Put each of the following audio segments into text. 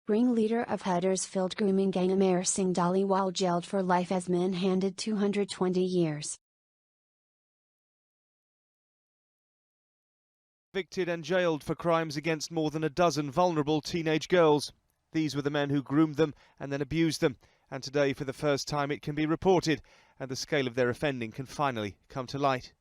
Ringleader of Huddersfield grooming gang Amere Singh Dhaliwal jailed for life as man-handed 220 years. Convicted and jailed for crimes against more than a dozen vulnerable teenage girls. These were the men who groomed them and then abused them. And today, for the first time, it can be reported, and the scale of their offending can finally come to light.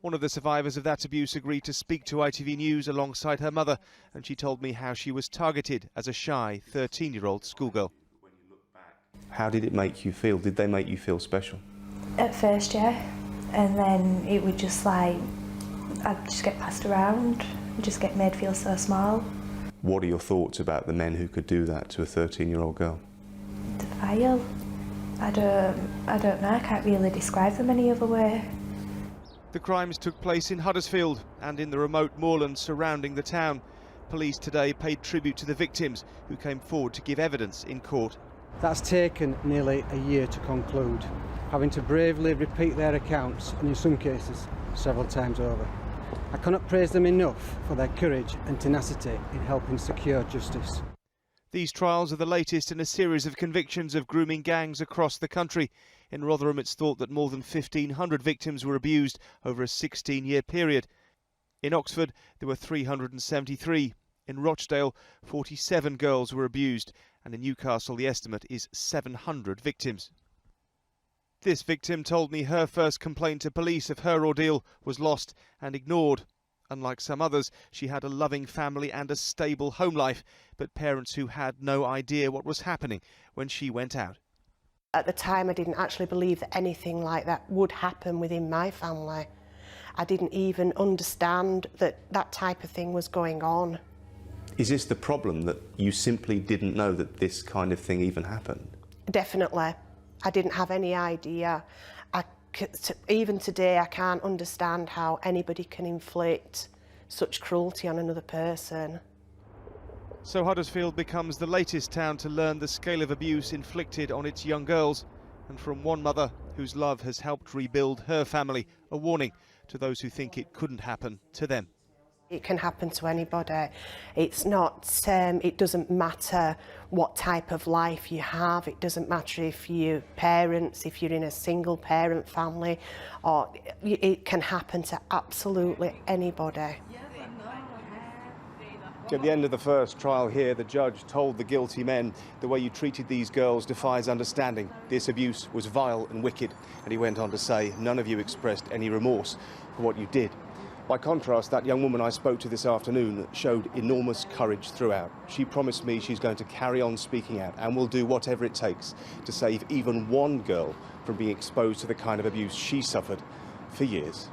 One of the survivors of that abuse agreed to speak to ITV News alongside her mother, and she told me how she was targeted as a shy 13-year-old schoolgirl. How did it make you feel? Did they make you feel special? At first, yeah, and then it would just like, I'd just get passed around, just get made feel so small. What are your thoughts about the men who could do that to a 13-year-old girl? The vile. I don't know, I can't really describe them any other way. The crimes took place in Huddersfield and in the remote moorlands surrounding the town. Police today paid tribute to the victims, who came forward to give evidence in court. That's taken nearly a year to conclude, having to bravely repeat their accounts, and in some cases several times over. I cannot praise them enough for their courage and tenacity in helping secure justice. These trials are the latest in a series of convictions of grooming gangs across the country. In Rotherham, it's thought that more than 1,500 victims were abused over a 16-year period. In Oxford, there were 373. In Rochdale, 47 girls were abused. And in Newcastle, the estimate is 700 victims. This victim told me her first complaint to police of her ordeal was lost and ignored. Unlike some others, she had a loving family and a stable home life, but parents who had no idea what was happening when she went out. At the time, I didn't actually believe that anything like that would happen within my family. I didn't even understand that that type of thing was going on. Is this the problem, that you simply didn't know that this kind of thing even happened? Definitely. I didn't have any idea. Even today, I can't understand how anybody can inflict such cruelty on another person. So Huddersfield becomes the latest town to learn the scale of abuse inflicted on its young girls. And from one mother whose love has helped rebuild her family, a warning to those who think it couldn't happen to them. It can happen to anybody. It's not, it doesn't matter what type of life you have. It doesn't matter if you're parents, if you're in a single parent family, or it can happen to absolutely anybody. At the end of the first trial here, the judge told the guilty men, the way you treated these girls defies understanding. This abuse was vile and wicked. And he went on to say, none of you expressed any remorse for what you did. By contrast, that young woman I spoke to this afternoon showed enormous courage throughout. She promised me she's going to carry on speaking out and will do whatever it takes to save even one girl from being exposed to the kind of abuse she suffered for years.